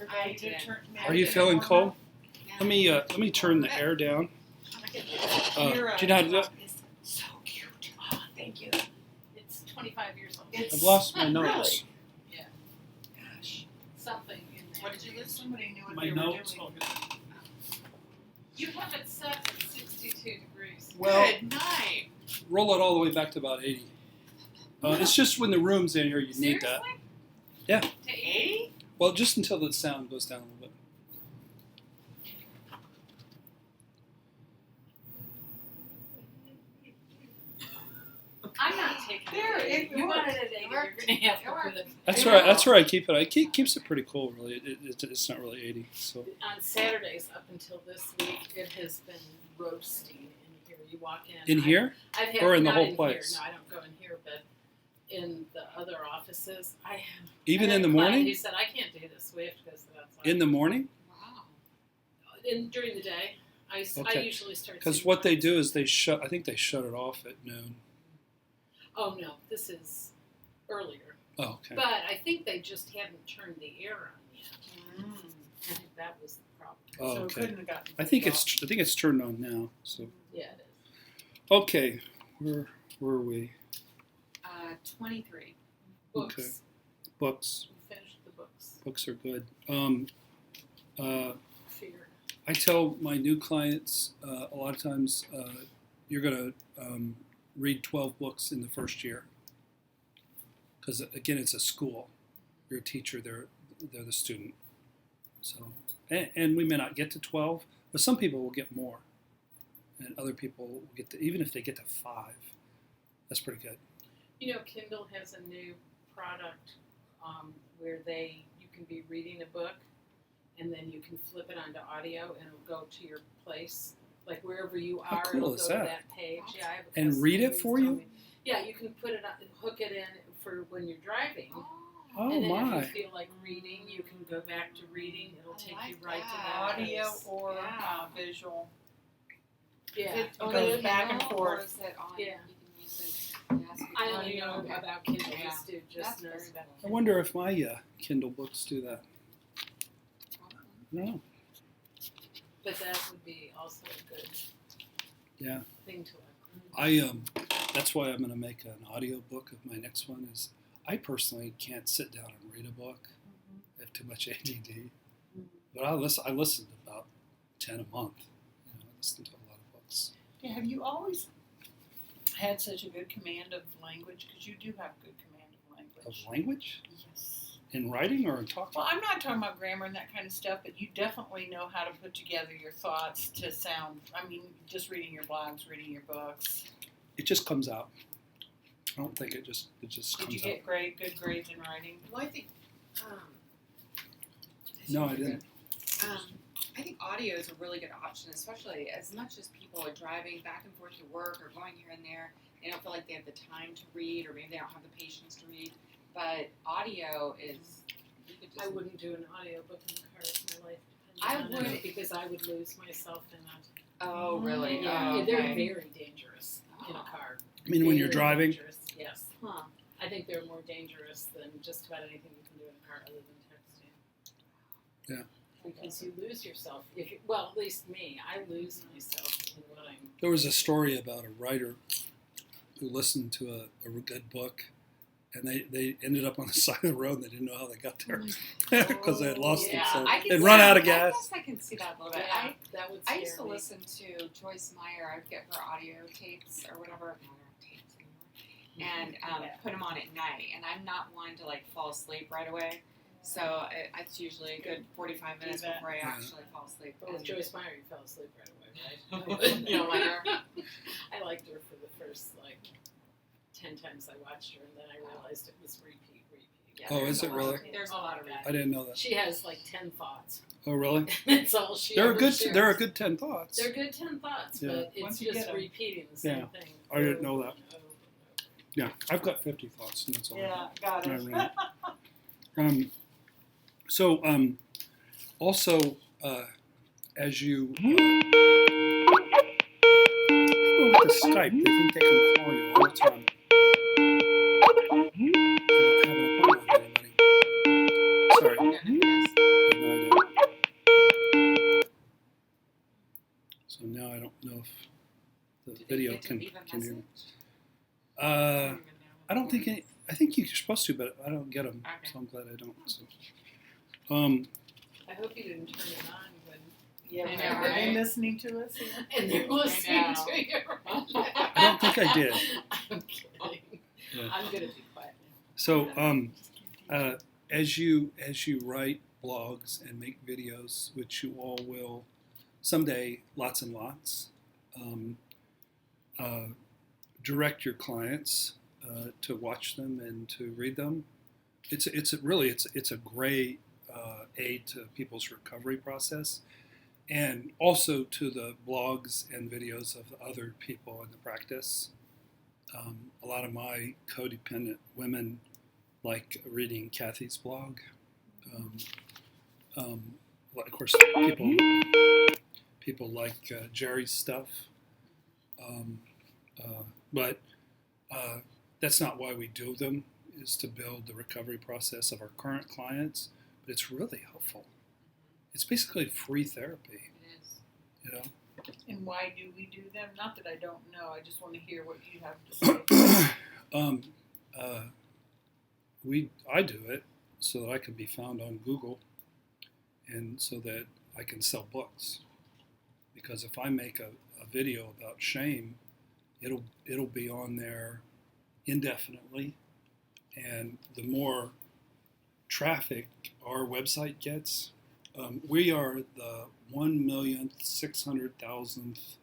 I did. Are you feeling cold? Let me turn the air down. Do you know how to do it? So cute. Oh, thank you. It's 25 years old. I've lost my notes. Yeah. Gosh. Something in there. What did you lose? Somebody knew what My they were notes. doing. You have it set at 62 degrees. Well, Good night. roll it all the way back to about 80. It's just when the room's in here, you need that. Seriously? Yeah. To 80? Well, just until the sound goes down a little bit. I'm not taking There, it. it You worked. wanted it 80. It You're worked. going to have It to worked. put it. That's right. That's where I keep it. It keeps it pretty cool, really. It's not really 80. So On Saturdays up until this week, it has been roasting in here. You walk in. in here, I've had, or in the not whole in place? Here. No, I don't go in here, but in the other offices, I have. Even I had in the a client morning. He said, "I can't do this. We have to go sit outside." In the morning, Wow. During the day, I Okay. usually start. because seeing what they clients. do is they shut. I think they shut it off at noon. Oh no, this is earlier. Oh, okay. But I think they just hadn't turned the air on yet. Mm. I think that was the problem. Oh, So it okay. couldn't have gotten I think turned it's turned on now. So Yeah, it is. okay, where were we? 23. Books. Okay. Books. We finished the books. Books are good. Fear. I tell my new clients a lot of times you're going to read 12 books in the first year because again it's a school. You're a teacher. They're the student. So and we may not get to 12, but some people will get more, and other people will get to, even if they get to 5, that's pretty good. You know, Kindle has a new product where you can be reading a book and then you can flip it onto audio and it'll go to your place, like wherever you How are. cool it'll is go that? to that page. Yeah, I have a And read it customer for who's you? told me- Yeah, you can put it on, hook it in for when you're driving. Oh and then my! if you feel like reading, you can go back to reading. It'll take you right to that Audio place. or Yeah. Visual. Yeah. It goes back and forth. Or is it on, Yeah. you can use it, yes, I only know audio. about Kindle. Yeah. This dude That's just knows very about cool. I Kindle. wonder if my Kindle books do that. I don't know. But that would be also a good Yeah. thing to learn. That's why I'm going to make an audio book of my next one. Is I personally can't sit down and read a book. I have too much ADD. But I listen to about 10 a month. I listen to a lot of books. Yeah, have you always had such a good command of language? Because you do have good command of language. Of language? Yes. In writing or in talking? Well, I'm not talking about grammar and that kind of stuff, but you definitely know how to put together your thoughts to sound. I mean, just reading your blogs, reading your books. It just comes out. I don't think it just Did comes you out. get good grades in writing? Well, I think, No, I didn't. I think audio is a really good option, especially as much as people are driving back and forth to work or going here and there. They don't feel like they have the time to read, or maybe they don't have the patience to read. But audio is, you could just, I wouldn't do an audiobook in the car if my life I depended on it would. because I would lose myself in it. Oh, really? Yeah, Oh, they're okay. very dangerous in a car. I mean, when you're Very driving? dangerous, yes. Huh. I think they're more dangerous than just about anything you can do in a car other than texting. Yeah. Because you lose yourself. Well, at least me, I lose myself in what I'm. There was a story about a writer who listened to a good book, and they ended up on the side of the road and they didn't know how they got there because they had lost Yeah, them. So I can they'd see run that. out of I gas. guess I can see that a little bit. Yeah, that would I scare used to me. listen to Joyce Meyer. I'd get her audio tapes or whatever. No, they're not tapes anymore. And put them on at night. And I'm not one to like fall asleep right away. So it's usually a good 45 minutes that. before I Yeah. actually fall asleep. But with And- Joyce Meyer, you fell asleep right away, right? You don't like her? I liked her for the first 10 times I watched her, and then I realized it was repeat. Yeah, Oh, there's is a it lot really? of- There's a lot of Oh, my God. I didn't know that. She has 10 thoughts. Oh, really? That's all she They're a ever good. shares. They're a good 10 thoughts. They're good 10 thoughts, Yeah. but it's Once you just get 'em. repeating the same Yeah. thing. I didn't know that. over and over and over. Yeah, I've got 50 thoughts, and that's all. Yeah, got I it. read. So, also, as you people with the Skype, they think they can call you all the time. They don't have an appointment with anybody. Sorry. Yes. Good night. know if the Do they video get to can leave a hear. message? I don't think any. I think you're supposed to, but I don't get them, Okay. so I'm glad I don't. So, I hope you didn't turn it on when Yeah, I know, are they right? listening to us? and they're listening know. to you. I don't think I did. I'm kidding. Yeah. I'm gonna be quiet now. So, as you write blogs and make videos, which you all will someday, lots and lots, direct your clients to watch them and to read them. It's a great aid to people's recovery process, and also to the blogs and videos of other people in the practice. A lot of my codependent women like reading Kathy's blog. Of course, people like Jerry's stuff, but that's not why we do them. Is to build the recovery process of our current clients. But it's really helpful. It's basically free therapy. It is. You know. And why do we do them? Not that I don't know. I just want to hear what you have to say. I do it so that I can be found on Google, and so that I can sell books. Because if I make a video about shame, it'll be on there indefinitely, and the more traffic our website gets, we are the 1,600,000th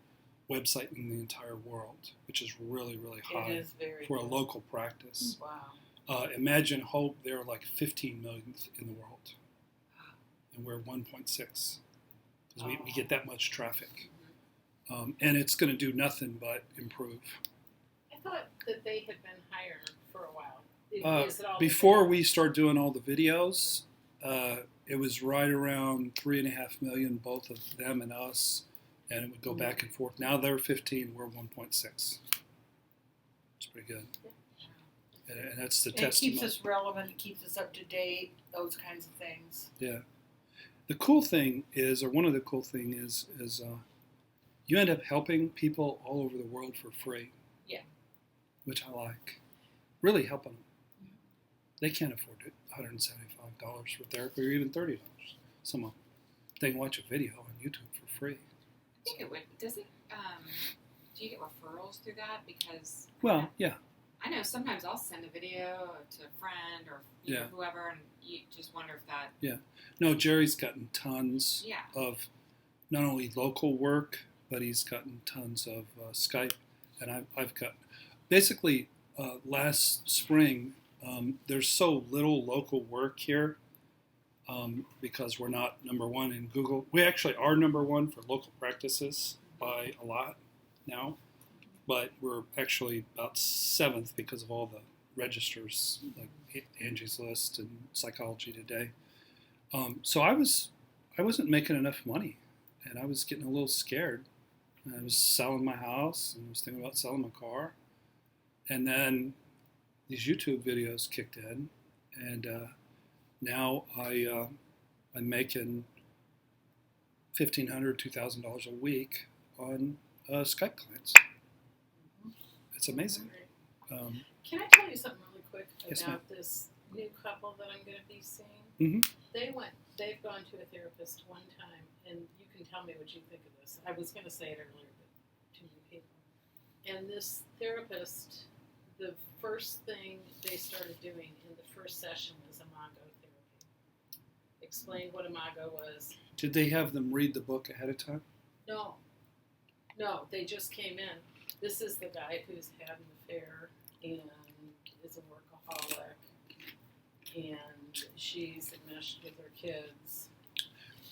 website in the entire world, which is really, really high It is very for a good. local practice. Wow. Imagine Hope, they're like 15 millionth in the world, and we're 1.6 because we get that much traffic, and it's going to do nothing but improve. I thought that they had been higher for a while. Is it all Before we start doing all the videos, it was right around 3.5 million, both of them and us, and it would go back and forth. Now they're 15, we're 1.6. It's pretty good. And that's the It testament. keeps us relevant. It keeps us up to date. Those kinds of things. Yeah. The cool thing is, or one of the cool things is you end up helping people all over the world for free. Yeah. Which I like. Really helping them. They can't afford it. $175 for therapy, or even $30. Some of them. They can watch a video on YouTube for free. I think it would. Does it? Do you get referrals through that? Because Well, yeah. I know sometimes I'll send a video to a friend or you know, whoever, and you just wonder if that. Yeah. No, Jerry's gotten tons Yeah. of not only local work, but he's gotten tons of Skype, and I've got basically last spring. There's so little local work here because we're not number one in Google. We actually are number one for local practices by a lot now, but we're actually about 7th because of all the registers like Angie's List and Psychology Today. So I wasn't making enough money, and I was getting a little scared. I was selling my house, and I was thinking about selling my car, and then these YouTube videos kicked in, and now I'm making $1,500, $2,000 a week on Skype clients. It's amazing. Can I tell you something really quick Yes, about this new couple that I'm going to be seeing? Mhm. They've gone to a therapist one time, and you can tell me what you think of this. I was going to say it earlier, but too many people. And this therapist, the first thing they started doing in the first session was imago therapy. Explained what imago was. Did they have them read the book ahead of time? No, they just came in. This is the guy who's had an affair and is a workaholic, and she's enmeshed with her kids.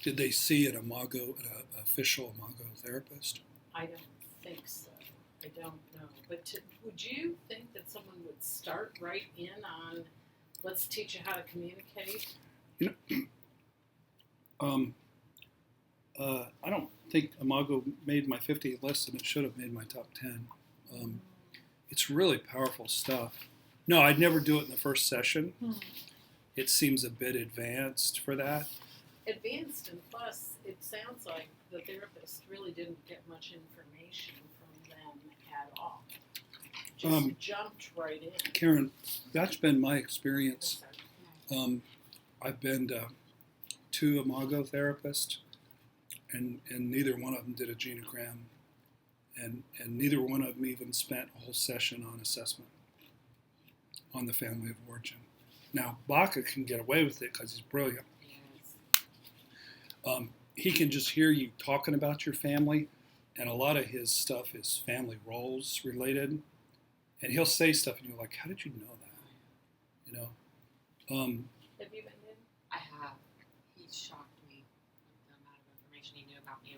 Did they see an official imago therapist? I don't think so. I don't know. But would you think that someone would start right in on, let's teach you how to communicate? I don't think imago made my 50 list, and it should have made my top 10. It's really powerful stuff. No, I'd never do it in the first session. It seems a bit advanced for that. advanced, and plus, it sounds like the therapist really didn't get much information from them at all. Just jumped right in. Karen, that's been my experience. I've been to Imago therapists, and neither one of them did a genogram, and neither one of them even spent a whole session on assessment on the family of origin. Now, Baca can get away with it because he's brilliant. He can just hear you talking about your family, and a lot of his stuff is family roles related, and he'll say stuff, and you're like, how did you know that? You know? Have you been in? I have. He shocked me with the amount of information he knew about me.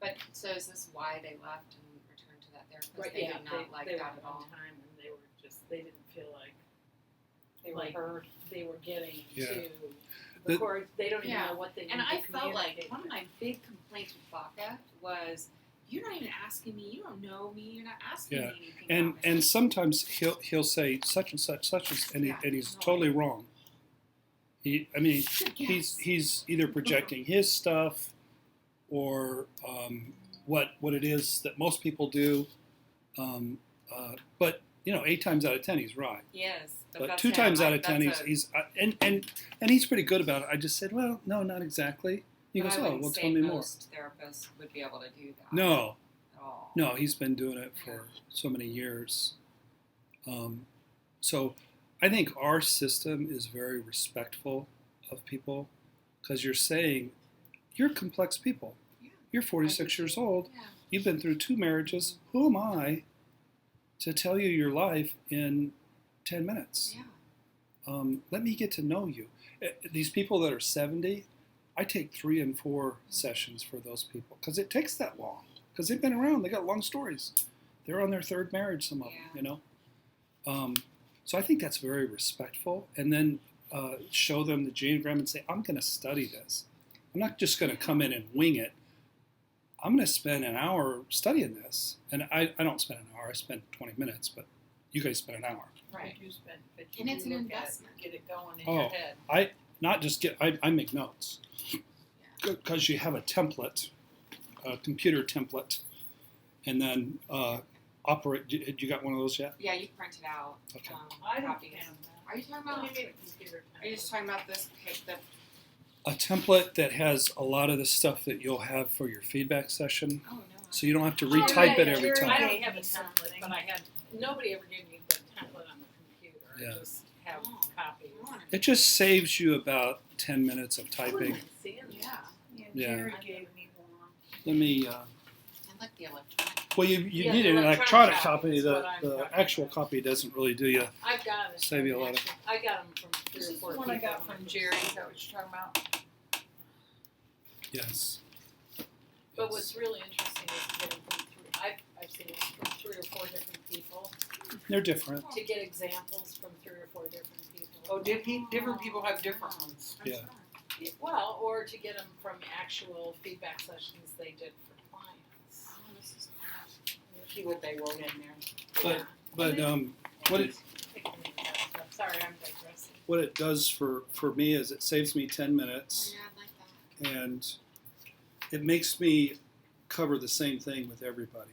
But so is this why they left and returned to that therapist? Right, They yeah, did not like they that were at all. one time, and they didn't feel like They were heard. they were getting Yeah. to The- the core. They don't even Yeah. know what they need And to I felt like communicate. one of my big complaints with Baca was, "You're not even asking me. You don't know me. You're not asking Yeah. me anything." And about myself." sometimes he'll say such and such, and he's totally wrong. He's either projecting his stuff or what it is that most people do. But 8 times out of 10 he's right. Yes. But 2 times out of 10 he's and he's pretty good about it. I just said, well, no, not exactly. He goes, oh, well, tell me more. Most therapists would be able to do that. No, At all. no, he's been doing it for so many years. So I think our system is very respectful of people because you're saying you're complex people. Yeah. You're 46 years old. Yeah. You've been through 2 marriages. Who am I to tell you your life in 10 minutes? Yeah. Let me get to know you. These people that are 70, I take 3 and 4 sessions for those people because it takes that long. Because they've been around, they got long stories. They're on their 3rd marriage, some of them, So I think that's very respectful. And then show them the genogram and say, I'm going to study this. I'm not just going to come in and wing it. I'm going to spend an hour studying this. And I don't spend an hour, I spend 20 minutes, but you guys spend an hour. Right. You spend, but And you it's an look at it, investment. get it going in your head. I make notes. Because you have a template, a computer template, and then operate. You got one of those yet? Yeah, you print it out. Okay. I don't Copies. have that. Are you talking What about? do you mean a computer Are you just talking about this? Okay, A template that has a lot of the stuff that you'll have for your feedback session, oh no. so you don't have to Oh, retype it yeah, every I time. don't have a Gave me template, something. but nobody ever gave me the template on the computer. Yeah. I just have copies. It just saves you about 10 minutes of I wouldn't typing. even see it. Yeah. Yeah. Jerry gave me one. Let me. I like the electronic. Well, you Yeah, need the an electronic electronic copy. copy is The what I'm talking actual about. copy doesn't really do you. I've got it. Save you a lot of- Actually, I got them from 3 This or is 4 the one I people. got from Jerry. Is that what you're talking about? Yes. But what's really interesting is to get them from I've seen it from 3 or 4 different people, They're different. to get examples from 3 or 4 different people. Oh, different people have different ones. Yeah. Well, or to get them from actual feedback sessions they did for clients. Oh, this is See what they wrote in there. But Sorry, I'm digressing. what it does for me is it saves me 10 minutes. Oh, yeah, I like that. And it makes me cover the same thing with everybody.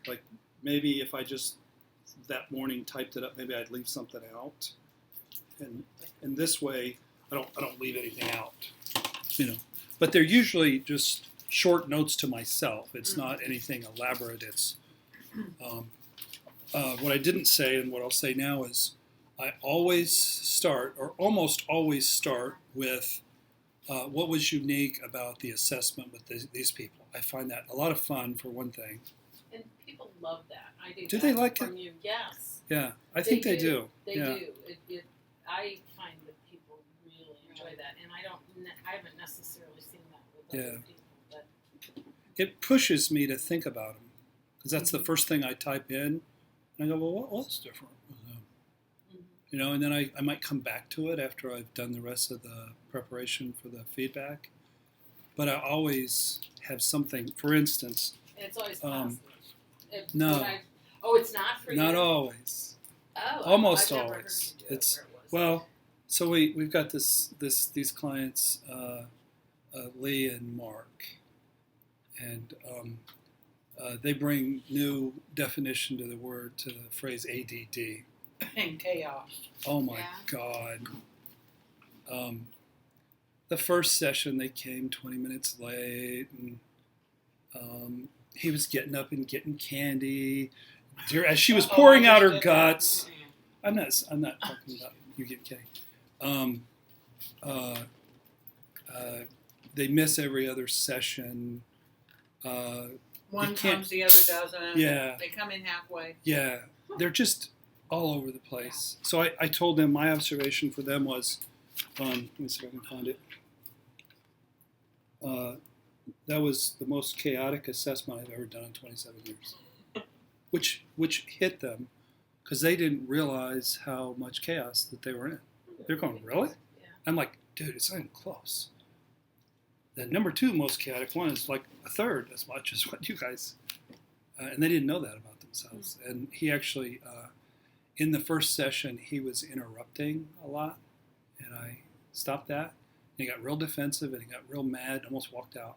Like maybe if I just that morning typed it up, maybe I'd leave something out. And this way, I don't leave anything out. But they're usually just short notes to myself. It's not anything elaborate. It's what I didn't say and what I'll say now is I always start or almost always start with what was unique about the assessment with these people. I find that a lot of fun for one thing. And people love that. I do. Do that they like from you. Yes, Yeah, I think they do. They Yeah. do. I find that people really enjoy that, and I haven't necessarily seen that with other people. But It pushes me to think about them because that's the first thing I type in. And I go, well, what's different with them? And then I might come back to it after I've done the rest of the preparation for the feedback. But I always have something. For instance, and it's always positive. no. It's not for you. not always. Oh, Almost I've never always. Heard you do It's it where it was. well. So we've got these clients. Lee and Mark, and they bring new definition to the phrase ADD. And chaos. Oh my God. The first session they came 20 minutes late, and he was getting up and getting candy as she was pouring out her guts. I'm not talking about you getting candy. They miss every other session. One comes, the other doesn't. Yeah. They come in halfway. Yeah, they're just all over the place. So I told them my observation for them was, let me see if I can find it. That was the most chaotic assessment I've ever done in 27 years, which hit them because they didn't realize how much chaos that they were in. They're going, really? Yeah. I'm like, dude, it's not even close. The number 2 most chaotic one is like a third as much as what you guys, and they didn't know that about themselves. And he actually, in the first session, he was interrupting a lot, and I stopped that. And he got real defensive, and he got real mad, and almost walked out.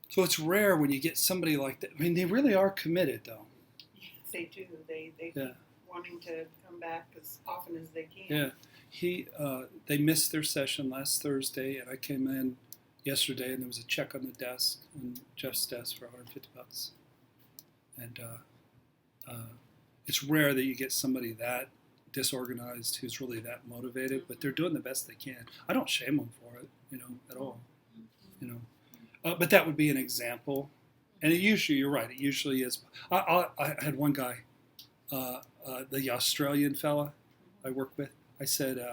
So it's rare when you get somebody like that. I mean, they really are committed, though. Yes, they do. They wanting to come back as often as they can. Yeah. They missed their session last Thursday, and I came in yesterday, and there was a check on the desk, on Jeff's desk for $150. And it's rare that you get somebody that disorganized who's really that motivated, but they're doing the best they can. I don't shame them for it, at all, But that would be an example. And you're right, it usually is. I had one guy, the Australian fella I work with. I said,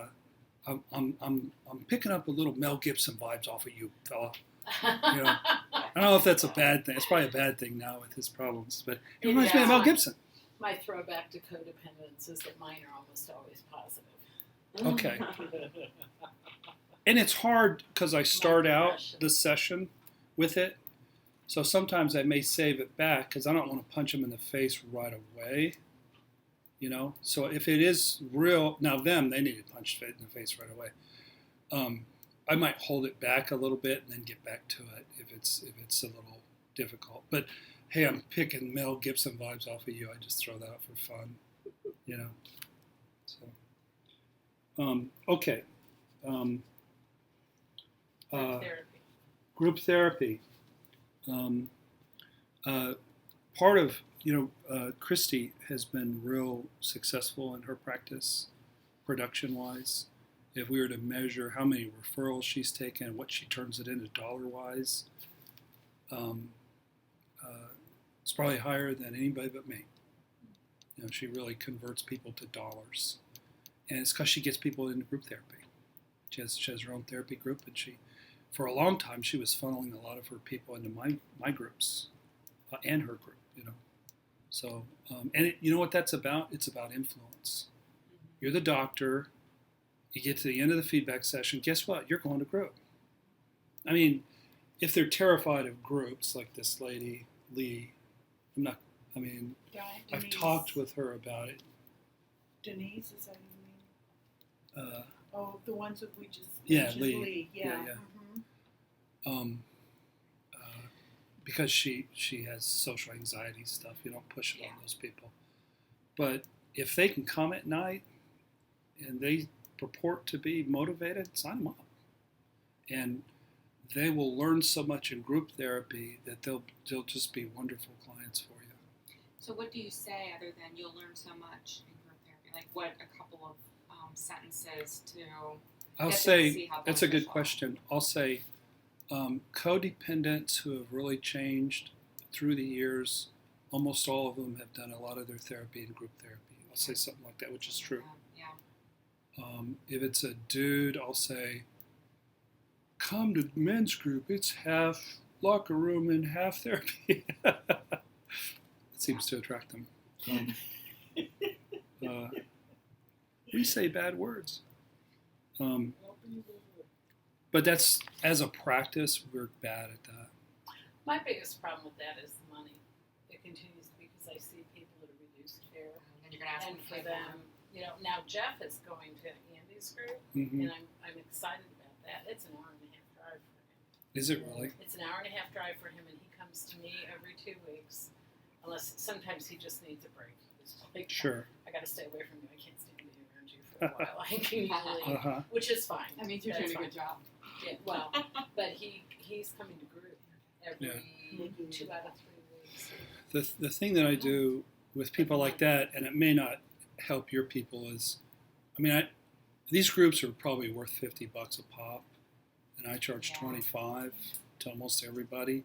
I'm picking up a little Mel Gibson vibes off of you, fella. I don't know if that's a bad thing. It's probably a bad thing now with his problems, but it reminds me of Mel Gibson. My throwback to codependence is that mine are almost always positive. Okay. And it's hard because I start out the session with it. So sometimes I may save it back because I don't want to punch them in the face right away. So if it is real, now they need to punch it in the face right away. I might hold it back a little bit and then get back to it if it's a little difficult. But hey, I'm picking Mel Gibson vibes off of you. I just throw that out for fun, So, okay. Group therapy. Part of, Christy has been real successful in her practice, production-wise. If we were to measure how many referrals she's taken, what she turns it into dollar-wise, it's probably higher than anybody but me. She really converts people to dollars. And it's because she gets people into group therapy. She has her own therapy group, and for a long time, she was funneling a lot of her people into my groups and her group, So, and you know what that's about? It's about influence. You're the doctor. You get to the end of the feedback session. Guess what? You're going to group. I mean, if they're terrified of groups like this lady, Lee, I've talked with her about it. Denise, is that you mean? The ones that we just mentioned. Lee. Yeah. Mm-hmm. Because she has social anxiety stuff. You don't push it on those people. But if they can come at night and they purport to be motivated, sign them up. And they will learn so much in group therapy that they'll just be wonderful clients for you. So what do you say other than you'll learn so much in group therapy? Like what a couple of sentences to I'll say, that's a good question. I'll say codependents who have really changed through the years, almost all of them have done a lot of their therapy in group therapy. I'll say something like that, which is true. If it's a dude, I'll say, come to men's group. It's half locker room and half therapy. It seems to attract them. We say bad words. But that's, as a practice, we're bad at that. My biggest problem with that is the money. It continues to be because I see people at a reduced fare. And you're going to ask and them for them, now Jeff is going to Andy's group, Mm-hmm. and I'm excited about that. it's an hour and a half drive for him. Is it really? It's an hour and a half drive for him, and he comes to me every 2 weeks. Unless sometimes he just needs a break. He's like, Sure. I got to stay away from you. I can't stand being around you for a while. I can usually, Uh-huh. which is fine. That means you're That's doing a fine. good job. Yeah, well, but he's coming to group every 2 out of 3 weeks. The thing that I do with people like that, and it may not help your people, is, I mean, these groups are probably worth $50 a pop, and I charge Yeah. 25 to almost everybody.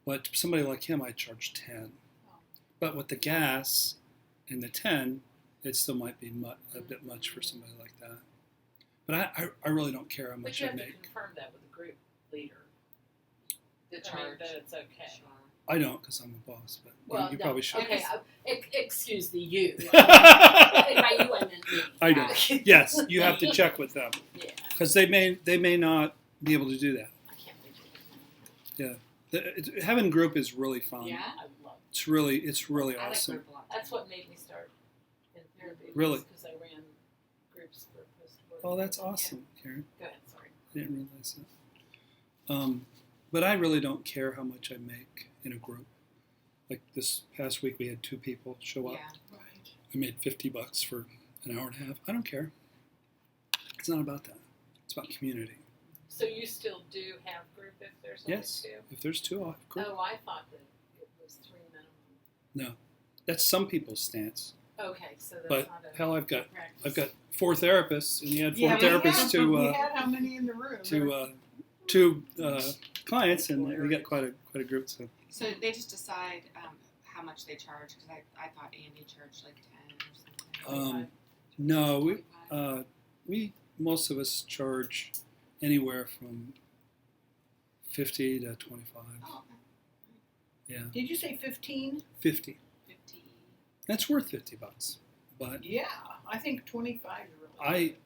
But somebody like him, I charge 10. But with the gas and the 10, it still might be a bit much for somebody like that. But I really don't care how But much you I have to make. confirm that with the group leader. The I mean, charge. that it's okay. Sure. I don't, because I'm a boss, but Well, you no, probably should. Okay, excuse the you. By you, I meant me. I don't. Yes, you have to check with them, Yeah, because they may not be able to do that. I can't wait to Having group is really fun. Yeah? I love it. It's really I like awesome. group a lot. That's what made me start in therapy. Really? Because I ran groups for post-work. Oh, that's awesome, Karen. Go ahead, sorry. I didn't realize that. But I really don't care how much I make in a group. Like this past week, we had 2 people show up. Yeah. Right. I made $50 for an hour and a half. I don't care. It's not about that. It's about community. So you still do have group if there's only Yes. 2? If there's 2, I'll have group. Oh, I thought that it was 3 minimum. That's some people's stance. Okay, so that's But not a hell, I've got practice. 4 therapists, and you had 4 Yeah, therapists we to had how many in the room? 2 clients, and we got quite a group. So they just decide how much they charge, because I thought Andy charged like 10 or something. No, 25. we most of us charge anywhere from 50 to 25. Oh, okay. Yeah, Did you say 15? 50. 50. That's worth $50. But Yeah, I think 25 is really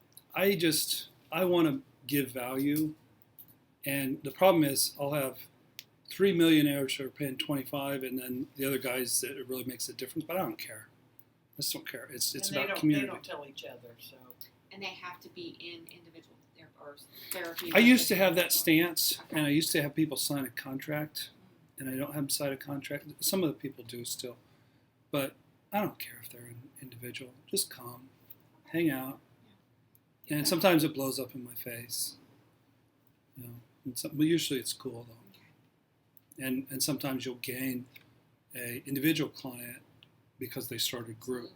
I want to give value, and the problem is I'll have 3 millionaires who are paying 25, and then the other guys that it really makes a difference. But I don't care. I just don't care. It's and about they community. don't tell each other, so. And they have to be in individual therapy. I used to have that stance, Okay. and I used to have people sign a contract, and I don't have them sign a contract. Some of the people do still, but I don't care if they're an individual. Just come, hang out, and sometimes it blows up in my face. You know, but usually it's cool though, and sometimes you'll gain a individual client because they start a group.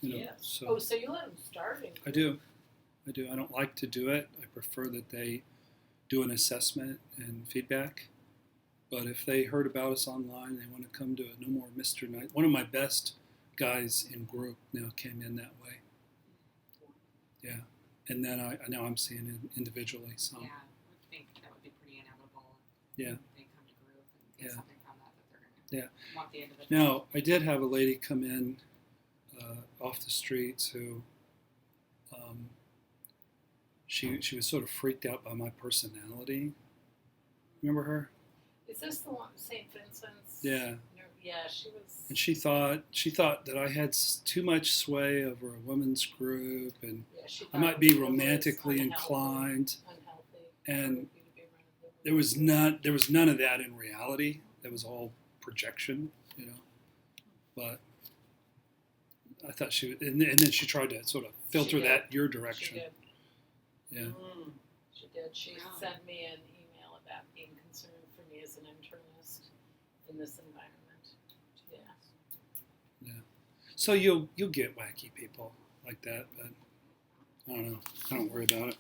You know, Yes. so Oh, so you let them start in I do. I don't like to do it. I prefer that they do an assessment and feedback. But if they heard about us online, they want to come to a No More Mr. Night. One of my best guys in group now came in that way. Yeah. And then now I'm seeing it individually. So Yeah, I would think that would be pretty inevitable. Yeah. If they come to group and get Yeah. something from that they're going to want the individual. now I did have a lady come in off the streets who she was sort of freaked out by my personality. Remember her? Is this the one, St. Vincent's? Yeah. No, yeah, she was. And she thought that I had too much sway over a women's group, and Yeah, she I thought might it be was romantically unhealthy. inclined. Unhealthy. And for you to be around the women. There was none of that in reality. That was all projection, you know. But I thought she would, and then she tried to sort of filter did. that your She direction. did. Yeah. Mm. She did. She Wow. sent me an email about being concerned for me as an internist in this environment. Yeah. So you'll get wacky people like that, but I don't know. I don't worry about it.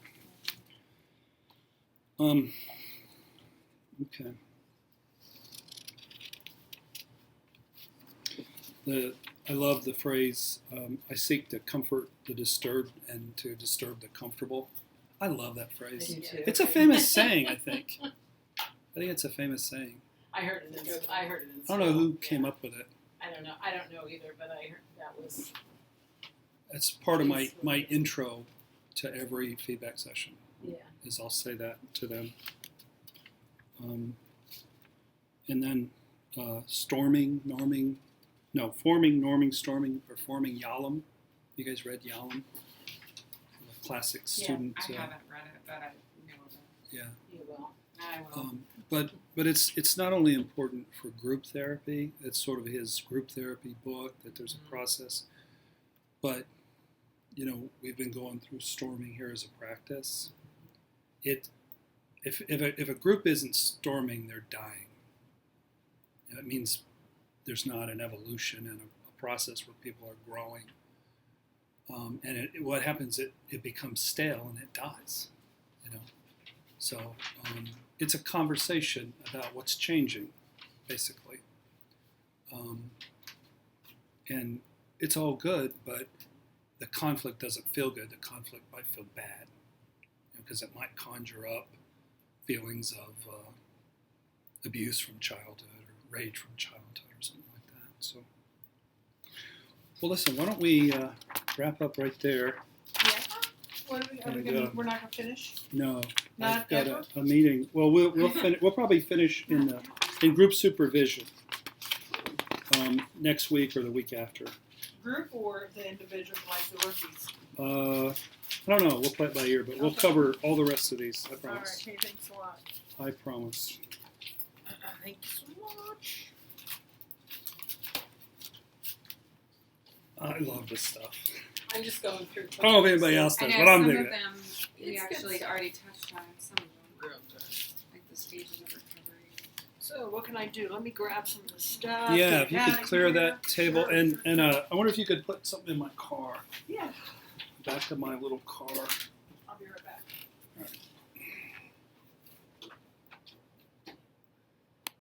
Okay. I love the phrase, I seek to comfort the disturbed and to disturb the comfortable. I love that phrase. I do too. It's a famous saying, I think. I think it's a famous saying. I heard it in I don't know school, who yeah. came up with it. I don't know. I don't know either, but I heard that was. It's part of my intro to every feedback session. Yeah. Is I'll say that to them. And then forming, norming, storming, or forming Yalom. You guys read Yalom? A classic student. I haven't read it, but I know Yeah. You will. I will. But it's not only important for group therapy. It's sort of his group therapy book that there's a process. But we've been going through storming here as a practice. If a group isn't storming, they're dying. It means there's not an evolution and a process where people are growing. And what happens? It becomes stale and it dies. So it's a conversation about what's changing, basically. And it's all good, but the conflict doesn't feel good. The conflict might feel bad, because it might conjure up feelings of abuse from childhood or rage from childhood or something like that. So, well, listen, why don't we wrap up right there? Yeah. What are we gonna? We're not gonna finish. No, Not I've got ever? a meeting. Well, we'll probably finish in group supervision next week or the week after. Group or the individual, like the rookies. I don't know. We'll play it by ear, but we'll cover all the rest of these. I All right. promise. Hey, thanks a lot. I promise. Thanks so much. I love this stuff. I'm just going through. I don't know if anybody else I does, know but I'm some digging of it. them we It's actually good. already touched on. Some of them, Real good. like the stages of recovery. So what can I do? Let me grab some of the stuff. Yeah, Get if you it could out of clear here. that table, Sure, and sure. I wonder if you could put something in my car, Yeah. back of my little car.